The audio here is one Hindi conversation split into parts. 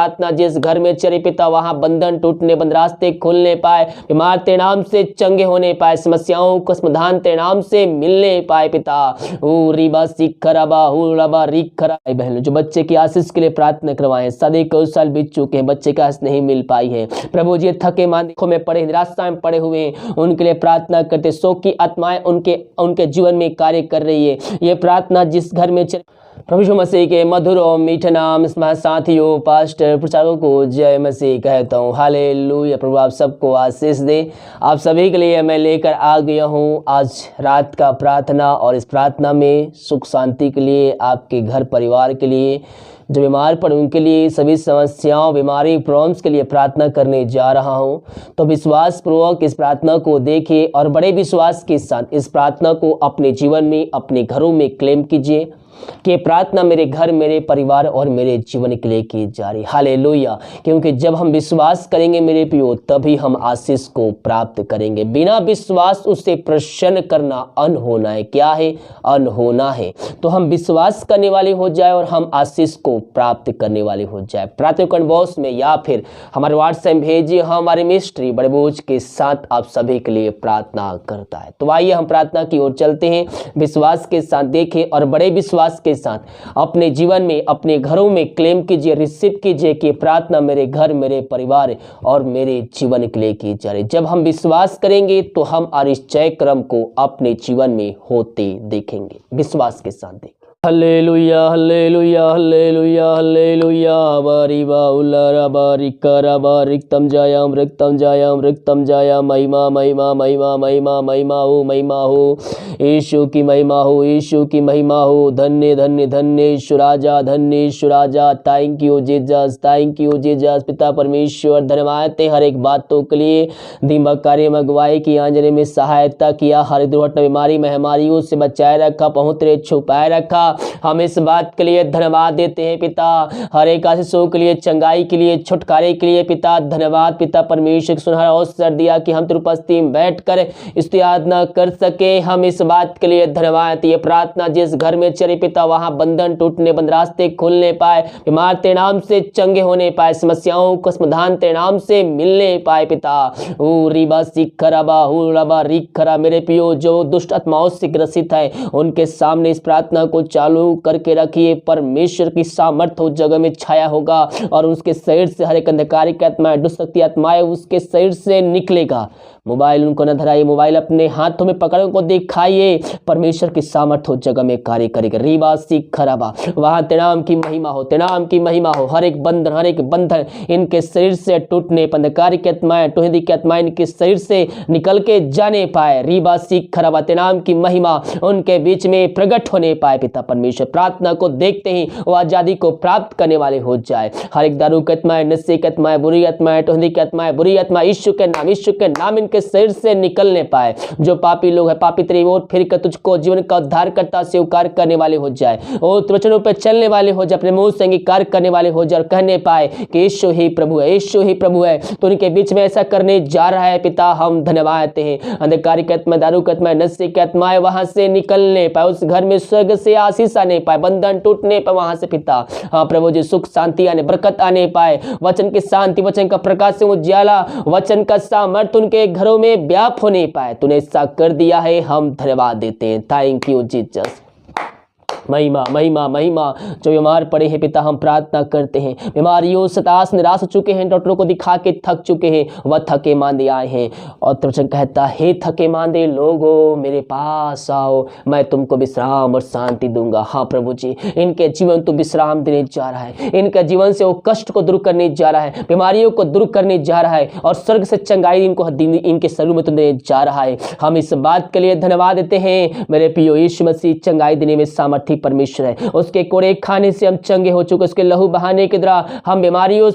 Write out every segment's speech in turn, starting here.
प्रार्थना जिस घर में चले पिता वहां बंधन टूटने, बंद रास्ते खुलने पाए, बीमार तेरे नाम से चंगे होने पाए, समस्याओं का समाधान तेरे नाम से मिलने पाए पिता। ओ रिबा सिखरबा हुरबा रिखरा। बहनों जो बच्चे की आशीष के लिए प्रार्थना करवाएं, शादी को साल बीत चुके हैं, बच्चे का आशीष नहीं मिल पाई है प्रभु जी, थके मांदे में पड़े, निराशा में पड़े हुए हैं, उनके लिए प्रार्थना करते, शोक की आत्माएं उनके जीवन में कार्य कर रही है। ये प्रार्थना जिस घर में प्रभु यीशु मसीह के मधुर और मीठे नाम साथियों पास्टर प्रचारकों को जय मसीह कहता हूँ। हालेलुया। प्रभु आप सबको आशीष दे। आप सभी के लिए मैं लेकर आ गया हूँ आज रात का प्रार्थना, और इस प्रार्थना में सुख शांति के लिए, आपके घर परिवार के लिए, जो बीमार पड़े उनके लिए, सभी समस्याओं बीमारी प्रॉब्लम्स के लिए प्रार्थना करने जा रहा हूं। तो विश्वास पूर्वक इस प्रार्थना को देखिए और बड़े विश्वास के साथ इस प्रार्थना को अपने जीवन में, अपने घरों में क्लेम कीजिए कि प्रार्थना मेरे घर, मेरे परिवार और मेरे जीवन के लिए की जा रही। हालेलुया। क्योंकि जब हम विश्वास करेंगे मेरे प्रियो, तभी हम आशीष को प्राप्त करेंगे। बिना विश्वास उसे प्रसन्न करना अनहोना है। क्या है? अनहोना है। तो हम विश्वास करने वाले हो जाए और हम आशीष को प्राप्त करने वाले हो जाए। प्रार्थना बॉक्स में या फिर हमारे व्हाट्सएप भेजिए, हमारे मिस्ट्री बड़े बोझ के साथ आप सभी के लिए प्रार्थना करता है। तो आइए हम प्रार्थना की ओर चलते हैं। विश्वास के साथ देखें और बड़े विश्वास के साथ अपने जीवन में, अपने घरों में क्लेम कीजिए, रिसीव कीजिए कि प्रार्थना मेरे घर, मेरे परिवार और मेरे जीवन के लिए की जा रही। जब हम विश्वास करेंगे तो हम इस जय क्रम को अपने जीवन में होते देखेंगे। विश्वास के साथ देखें। Hallelujah hallelujah hallelujah hallelujah. बारीबा उल्लारा बारिकरा बारिकतम जायाम रिक्तम जायाम। महिमा महिमा महिमा महिमा महिमा हो यीशु की महिमा हो, यीशु की महिमा हो। धन्य धन्य धन्य यीशु राजा, धन्य यीशु राजा। Thank you Jesus, thank you Jesus. पिता परमेश्वर धन्यवाद है हर एक बातों के लिए। दिमाग कार्य में अगुवाई की, आंजने में सहायता किया, हर दुर्घटना बीमारी महामारियों से बचाए रखा, पहुंचते छुपाए रखा। हम इस बात के लिए धन्यवाद देते हैं पिता, हर एक आशीषों के लिए, चंगाई के लिए, छुटकारे के लिए पिता धन्यवाद। पिता परमेश्वर सुनहरा अवसर दिया कि हम तेरी उपस्थिति में बैठकर स्तुति कर सके। हम इस बात के लिए धन्यवाद। ये प्रार्थना जिस घर में चले पिता वहां बंधन टूटने, बंद रास्ते खुलने पाए, बीमार तेरे नाम से चंगे होने पाए, समस्याओं का समाधान तेरे नाम से मिलने पाए पिता। ओ रिबा सिखरबा हुरबा रिखरा। मेरे पियो जो दुष्ट आत्माओं से ग्रसित है उनके सामने इस प्रार्थना को चालू करके रखिए। परमेश्वर की सामर्थ्य उस जगह में छाया होगा और उसके शरीर से हर एक अंधकारी की आत्माएं, दुष्ट शक्ति आत्माएं उसके शरीर से निकलेगा। मोबाइल उनको न धराइए, मोबाइल अपने हाथों में पकड़ को दिखाइए। परमेश्वर की सामर्थ्य उस जगह में कार्य करेगा। रीबा सिखरबा, वहां तेरे नाम की महिमा हो, तेरे नाम की महिमा हो। हर एक बंधन इनके शरीर से टूटने, अंधकार की आत्माएं, टोहदी की आत्माएं इनके शरीर से निकल के जाने पाए। रीबा सिखरबा, तेरे नाम की महिमा उनके बीच में प्रकट होने पाए पिता परमेश्वर। प्रार्थना को देखते ही वो आजादी को प्राप्त करने वाले हो जाए। हर एक दारू की आत्माएं, नशे की आत्माएं, बुरी आत्माएं, टोहदी की आत्माएं, बुरी आत्मा यीशु के नाम इनके शरीर से निकलने पाए। जो पापी लोग है, पापी तेरी ओर फिर कर तुझको जीवन का उद्धारकर्ता स्वीकार करने वाले हो जाए और वचनों पर चलने वाले हो जाए, अपने मुंह से अंगीकार करने वाले हो जाए और कहने पाए कि यीशु ही प्रभु है, यीशु ही प्रभु है। तो उनके बीच में ऐसा करने जा रहा है पिता, हम धन्यवाद देते हैं। अंधकार की आत्मा, दारू की आत्मा, नशे की आत्माएं वहां से निकलने पाए, उस घर में स्वर्ग से आशीष आने पाए, बंधन टूटने पर वहां से पिता हाँ प्रभु जी सुख शांति आने, बरकत आने पाए। वचन की शांति, वचन का प्रकाश से उजाला, वचन का सामर्थ्य उनके घरों में व्याप होने पाए। तूने ऐसा कर दिया है, हम धन्यवाद देते हैं। Thank you Jesus. महिमा महिमा महिमा। जो बीमार पड़े हैं पिता, हम प्रार्थना करते हैं, बीमारियों से हताश निराश हो चुके हैं, डॉक्टरों को दिखा के थक चुके हैं, वह थके मांदे आए हैं और वचन कहता है थके मांदे लोगों मेरे पास आओ, मैं तुमको विश्राम और शांति दूंगा। हाँ प्रभु जी, इनके जीवन तो विश्राम देने जा रहा है, इनके जीवन से वो कष्ट को दूर करने जा रहा है, बीमारियों को दूर करने जा रहा है और स्वर्ग से चंगाई इनको इनके शरीर में तो देने जा रहा है। हम इस बात के लिए धन्यवाद देते हैं। मेरे प्रियो यीशु मसीह चंगाई देने में सामर्थ्य परमेश्वर है, उसके कोड़े खाने से हम चंगे हो चुके, उसके लहू बहाने के द्वारा हम बीमारियों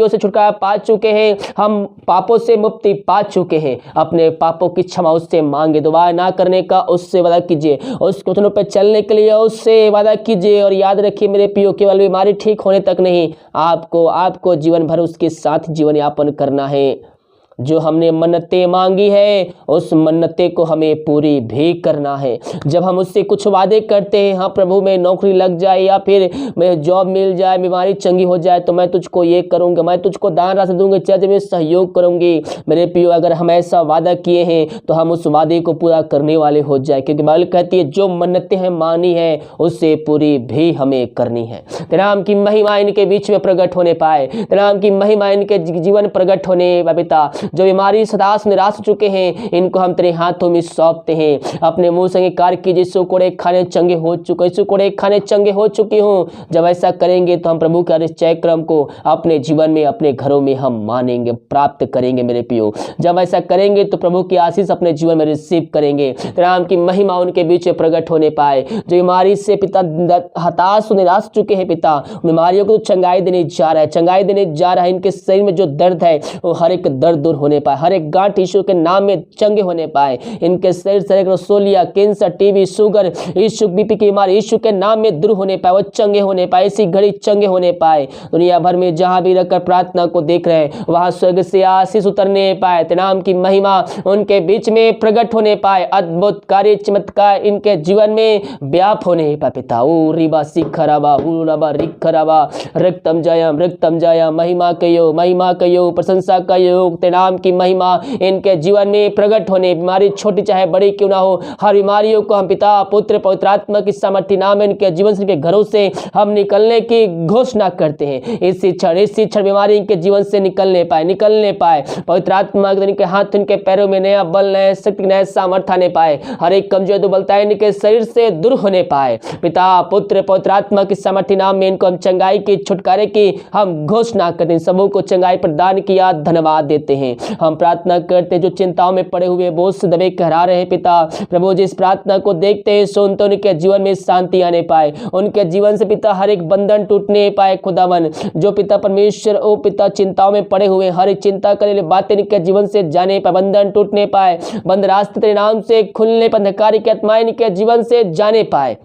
से छुटकारा पा चुके हैं, हम पापों से मुक्ति पा चुके हैं। अपने पापों की क्षमा उससे मांगे, दुआ ना करने का उससे वादा कीजिए, उसके वचनों पर चलने के लिए उससे वादा कीजिए। और याद रखिए मेरे प्रियो, केवल बीमारी ठीक होने तक नहीं, आपको जीवन भर उसके साथ जीवन यापन करना है। जो हमने मन्नतें मांगी है उस मन्नतें को हमें पूरी भी करना है। जब हम उससे कुछ वादे करते हैं, हाँ प्रभु मैं नौकरी लग जाए या फिर मैं जॉब मिल जाए, बीमारी चंगी हो जाए तो मैं तुझको ये करूँगा, मैं तुझको दान राशि दूंगी, चर्च में सहयोग करूँगी। मेरे प्रियो, अगर हम ऐसा वादा किए हैं तो हम उस वादे को पूरा करने वाले हो जाए, क्योंकि बाइबल कहती है जो मन्नतें हैं मानी है उससे पूरी भी हमें करनी है। तेरा नाम की महिमा इनके बीच में प्रकट होने पाए, तेरा नाम की महिमा इनके जीवन प्रकट होने पाए पिता। जो बीमारी सदा से निराश हो चुके हैं इनको हम तेरे हाथों में सौंपते हैं। अपने मुंह संगे कार्य की जिसको कोड़े खाने चंगे हो चुके, इसको कोड़े खाने चंगे हो चुकी हूँ। जब ऐसा करेंगे तो हम प्रभु के निश्चय क्रम को अपने जीवन में अपने घरों में हम मानेंगे, प्राप्त करेंगे मेरे प्रियो। जब ऐसा करेंगे तो प्रभु की आशीष अपने जीवन में रिसीव करेंगे। तेरा नाम की महिमा उनके बीच में प्रकट होने पाए। जो बीमारी से पिता हताश निराश चुके हैं पिता, बीमारियों को चंगाई देने जा रहा है, चंगाई देने जा रहा है। इनके शरीर में जो दर्द है वो हर एक दर्द दूर होने पाए, हर एक गांठ यीशु के नाम में चंगे होने पाए। इनके शरीर से रसोलिया, कैंसर, टीबी, शुगर, यीशु बीपी की बीमारी यीशु के नाम में दूर होने पाए, वो चंगे होने पाए, इसी घड़ी चंगे होने पाए। दुनिया भर में जहां भी रहकर प्रार्थना को देख रहे हैं वहां स्वर्ग से आशीष उतरने पाए। तेरे नाम की महिमा उनके बीच में प्रकट होने पाए, अद्भुत कार्य चमत्कार इनके जीवन में व्याप होने पाए पिता। ओ रिबा सिखराबा उरबा रिखराबा रक्तम जयम महिमा कयो, महिमा कयो, प्रशंसा कयो। तेरे नाम की महिमा इनके जीवन में प्रकट होने, बीमारी छोटी चाहे बड़ी क्यों ना हो, हर बीमारियों को हम पिता पुत्र पवित्र आत्मा की सामर्थ्य नाम इनके जीवन से, इनके घरों से हम निकलने की घोषणा करते हैं। इसी क्षण बीमारी इनके जीवन से निकलने पाए। पवित्र आत्मा इनके हाथ इनके पैरों में नया बल, नया शक्ति, नया सामर्थ्य आने पाए। हर एक कमजोर दुर्बलता इनके शरीर से दूर होने पाए। पिता पुत्र पवित्र आत्मा की सामर्थ्य नाम में इनको हम चंगाई की, छुटकारे की हम घोषणा करते हैं। सबों को चंगाई प्रदान किया, धन्यवाद देते हैं। हम प्रार्थना करते हैं जो चिंताओं में पड़े हुए बोझ से दबे कहरा रहे पिता, प्रभु जी इस प्रार्थना को देखते हैं, सुनते उनके जीवन में शांति आने पाए, उनके जीवन से पिता हर एक बंधन टूटने पाए। खुदावन जो पिता परमेश्वर ओ पिता चिंताओं में पड़े हुए, हर एक चिंता करने वाली बातें इनके जीवन से जाने पाए, बंधन टूटने पाए, बंद रास्ते तेरे नाम से खुलने पाए, अंधकार की आत्माएं इनके जीवन से जाने पाए।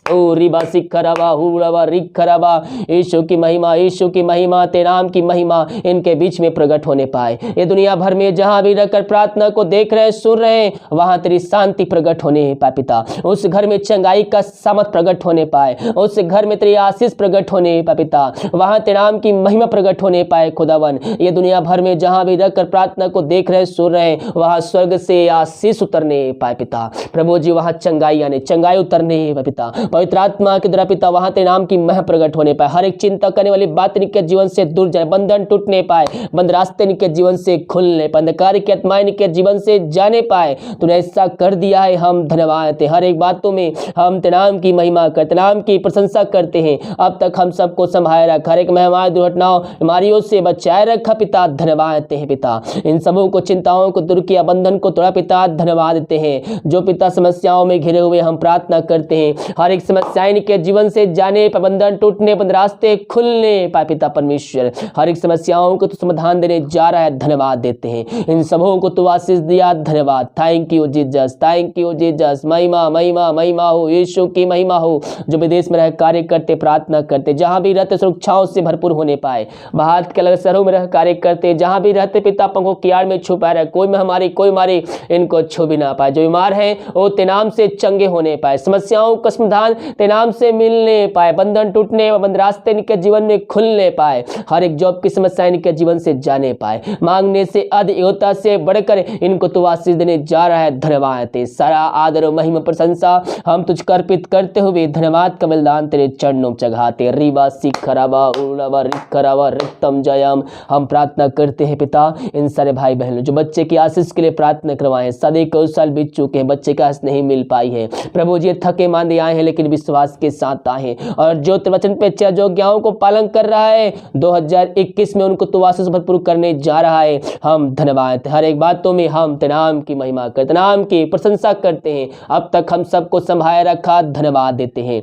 ओ रिबा सिखराबा हुरबा रिखराबा, यीशु की महिमा, यीशु की महिमा, तेरे नाम की महिमा इनके बीच में प्रकट होने पाए। ये दुनिया भर में जहां भी रहकर प्रार्थना को देख रहे हैं, सुन रहे हैं, वहां तेरी शांति प्रकट होने पाए पिता। उस घर में चंगाई का सामर्थ प्रकट होने पाए, उस घर में तेरी आशीष प्रकट होने पाए पिता, वहां तेरे नाम की महिमा प्रकट होने पाए। खुदावन ये दुनिया भर में जहां भी रहकर प्रार्थना को देख रहे हैं, सुन रहे हैं, वहां स्वर्ग से आशीष उतरने पाए पिता। प्रभु जी वहां चंगाई उतरने पाए पिता, पवित्र आत्मा के द्वारा पिता वहां तेरे नाम की महिमा प्रकट होने पाए। हर एक चिंता करने वाली बात इनके जीवन से दूर जाए, बंधन टूटने पाए, बंद रास्ते इनके जीवन से खुलने पाए, अंधकार की आत्माएं इनके जीवन से जाने पाए। तूने ऐसा कर दिया है, हम धन्यवाद देते। हर एक बातों में हम तेरे नाम की महिमा करते, नाम की प्रशंसा करते हैं। अब तक हम सबको संभाले रखा, हर एक महामारी दुर्घटनाओं बीमारियों से बचाए रखा पिता, धन्यवाद देते हैं पिता। इन सबों को चिंताओं को दूर किया, बंधन को तोड़ा पिता, धन्यवाद देते हैं। जो पिता समस्याओं में घिरे हुए हम प्रार्थना करते हैं, हर एक समस्या के जीवन से जाने, बंधन टूटने, बंद रास्ते खुलने पाए पिता परमेश्वर। हर एक समस्याओं को तो समाधान देने जा रहा है, धन्यवाद देते हैं। इन सबों को तो आशीष दिया, धन्यवाद। Thank you Jesus, thank you Jesus. महिमा महिमा महिमा हो, यीशु की महिमा हो। जो विदेश में रह कार्य करते, प्रार्थना करते, जहां भी रहते सुरक्षाओं से भरपूर होने पाए। भारत के अलग शहरों में रह कार्य करते, जहां भी रहते पिता पंखों की आड़ में छुपा रहे, कोई महामारी कोई मारी इनको छू भी ना पाए। जो बीमार है वो तेरे नाम से चंगे होने पाए, समस्याओं का समाधान तेरे नाम से मिलने पाए, बंधन टूटने, बंद रास्ते इनके जीवन में खुलने पाए। हर एक जॉब की समस्या इनके जीवन से जाने पाए। मांगने से अधिक, योग्यता से बढ़कर इनको तो आशीष देने जा रहा है, धन्यवाद। सारा आदर और महिमा प्रशंसा हम तुझको अर्पित करते हुए धन्यवाद का बलिदान तेरे चरणों में चढ़ाते। रिबा सिखराबा उरबा रिखराबा रक्तम जयम। हम प्रार्थना करते हैं पिता इन सारे भाई बहनों जो बच्चे की आशीष के लिए प्रार्थना करवाए। सदी को साल बीत चुके हैं, बच्चे का आशीष नहीं मिल पाई है। प्रभु जी थके मांदे आए हैं लेकिन विश्वास के साथ आए, और जो वचन पे जो ज्ञाओं को पालन कर रहा है 2021 में उनको तो आशीष भरपूर करने जा रहा है। हम धन्यवाद, हर एक बातों में हम तेरे नाम की महिमा करते, नाम की प्रशंसा करते हैं। अब तक हम सबको संभाले रखा, धन्यवाद देते हैं।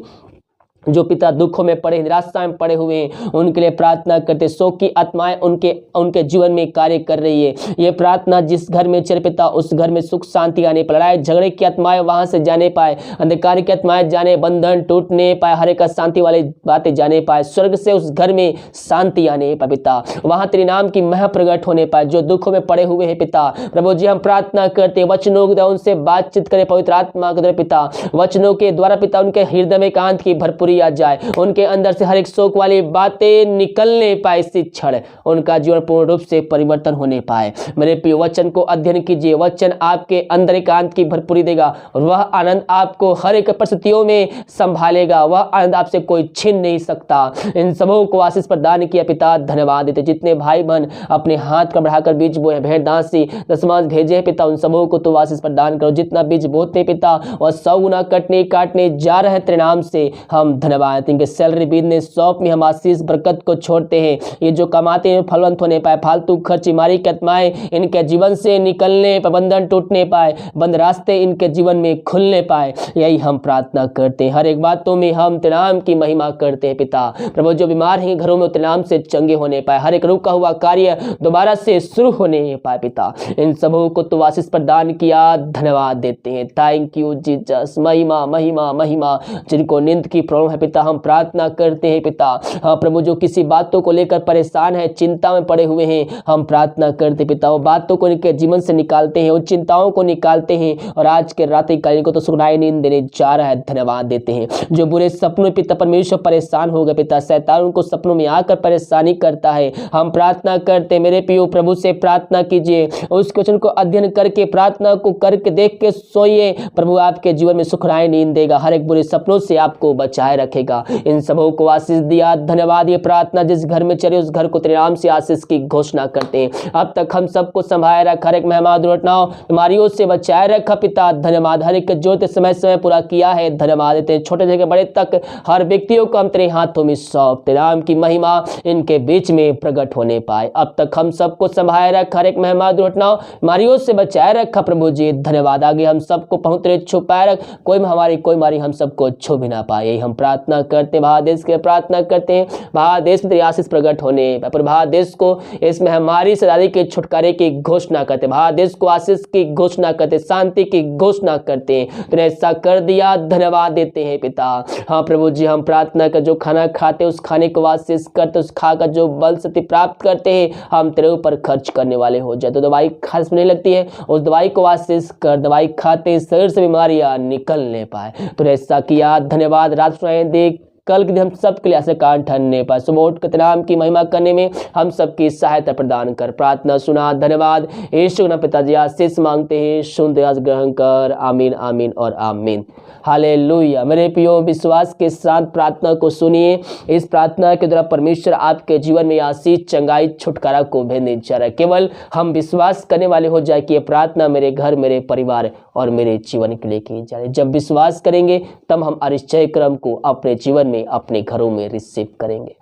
जो पिता दुखों में पड़े, निराशा में पड़े हुए हैं, उनके लिए प्रार्थना करते। शोक की आत्माएं उनके जीवन में कार्य कर रही है। ये प्रार्थना जिस घर में चले पिता, उस घर में सुख शांति आने पाए, लड़ाई झगड़े की आत्माएं वहां से जाने पाए, अंधकार की आत्माएं जाने, बंधन टूटने पाए, हर एक शांति वाली बातें जाने पाए, स्वर्ग से उस घर में शांति आने पाए पिता, वहां तेरे नाम की मह प्रकट होने पाए। जो दुखों में पड़े हुए हैं पिता, प्रभु जी हम प्रार्थना करते, वचनों के द्वारा उनसे बातचीत करें, पवित्र आत्मा के द्वारा पिता, वचनों के द्वारा पिता उनके हृदय में एकांत की भरपूरी आ जाए, उनके अंदर से हर एक शोक वाली बातें निकलने पाए, इसी क्षण उनका जीवन पूर्ण रूप से परिवर्तन होने पाए। मेरे प्रिय वचन को अध्ययन कीजिए, वचन आपके अंदर एकांत की भरपूरी देगा और वह आनंद आपको हर एक परिस्थितियों में संभालेगा, वह आनंद आपसे कोई छीन नहीं सकता। इन सबों को आशीष प्रदान किया पिता, धन्यवाद देते। जितने भाई बहन अपने हाथ का बढ़ाकर बीज बोए, भेड़ दासी दशमांश भेजे पिता, उन सबों को तो आशीष प्रदान करो। जितना बीज बोते पिता वह 100 गुना काटने जा रहे तेरे नाम से हम धन्यवाद। इनके सैलरी बिजनेस शॉप में हम आशीष बरकत को छोड़ते हैं। ये जो कमाते हैं फलवंत होने पाए, फालतू खर्च बीमारी की आत्माएं इनके जीवन से निकलने, प्रबंधन टूटने पाए, बंद रास्ते इनके जीवन में खुलने पाए, यही हम प्रार्थना करते हैं। हर एक बातों में हम तेरे नाम की महिमा करते हैं पिता। प्रभु जो बीमार हैं घरों में तेरे नाम से चंगे होने पाए, हर एक रुका हुआ कार्य दोबारा से शुरू होने पाए पिता। इन सबों को तो आशीष प्रदान किया, धन्यवाद देते हैं। Thank you Jesus. महिमा महिमा महिमा। जिनको नींद की प्रॉब्लम है पिता, हम प्रार्थना करते हैं पिता। हाँ प्रभु, जो किसी बातों को लेकर परेशान है, चिंता में पड़े हुए हैं, हम प्रार्थना करते पिता, वो बातों को इनके जीवन से निकालते हैं, उन चिंताओं को निकालते हैं और आज के रात्रि काल को तो सुनाई नींद देने जा रहा है, धन्यवाद देते हैं। जो बुरे सपनों पिता परमेश्वर परेशान हो गए पिता, शैतान उनको सपनों में आकर परेशानी करता है, हम प्रार्थना करते मेरे पियो प्रभु से प्रार्थना कीजिए, उस क्वेश्चन को अध्ययन करके प्रार्थना को करके देख के सोइए, प्रभु आपके जीवन में सुखराई नींद देगा, हर एक बुरे सपनों से आपको बचाए रखेगा। इन सबों को आशीष दिया, धन्यवाद। ये प्रार्थना जिस घर में चले उस घर को तेरे नाम से आशीष की घोषणा करते हैं। अब तक हम सबको संभाले रखा, हर एक मेहमान दुर्घटनाओं बीमारियों से बचाए रखा पिता, धन्यवाद। हर एक जो समय समय पूरा किया है, धन्यवाद देते हैं। छोटे से बड़े तक हर व्यक्तियों को हम तेरे हाथों में सौंप, तेरे नाम की महिमा इनके बीच में प्रकट होने पाए। अब तक हम सबको संभाले रखा, हर एक मेहमान दुर्घटनाओं बीमारियों से बचाए रखा प्रभु जी, धन्यवाद। आगे हम सबको पहुंच रहे छुपाए रख, कोई महामारी हम सबको छू भी ना पाए, हम प्रार्थना करते हैं। भारत देश के प्रार्थना करते हैं, भारत देश में तेरी आशीष प्रकट होने, पर भारत देश को इस महामारी से आदि के छुटकारे की घोषणा करते, भारत देश को आशीष की घोषणा करते, शांति की घोषणा करते हैं। तूने ऐसा कर दिया, धन्यवाद देते हैं पिता। हाँ प्रभु जी, हम प्रार्थना कर जो खाना खाते उस खाने को आशीष करते, उस खाकर जो बल शक्ति प्राप्त करते हैं, हम तेरे ऊपर खर्च करने वाले हो जाए। तो दवाई खास नहीं लगती है, उस दवाई को आशीष कर, दवाई खाते शरीर से बीमारियां निकलने पाए। तूने ऐसा किया, धन्यवाद। रात सुनाए देख कल के दिन हम सबके लिए ऐसे कान ठहरने पाए, सुबह उठ कर नाम की महिमा करने में हम सबकी सहायता प्रदान कर। प्रार्थना सुना, धन्यवाद। यीशु के नाम पिताजी आशीष मांगते हैं, सुनते आज ग्रहण कर, आमीन आमीन और आमीन। हालेलुया। मेरे प्रियो, विश्वास के साथ प्रार्थना को सुनिए। इस प्रार्थना के द्वारा परमेश्वर आपके जीवन में आशीष, चंगाई, छुटकारा को भेजने जा रहा है। केवल हम विश्वास करने वाले हो जाए कि ये प्रार्थना मेरे घर, मेरे परिवार और मेरे जीवन के लिए की जा रही है। जब विश्वास करेंगे तब हम अरिश्चय क्रम को अपने जीवन में, अपने घरों में रिसीव करेंगे।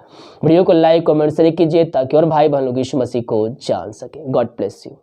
वीडियो को लाइक कमेंट शेयर कीजिए ताकि और भाई बहन लोग यीशु मसीह को जान सके। God bless you.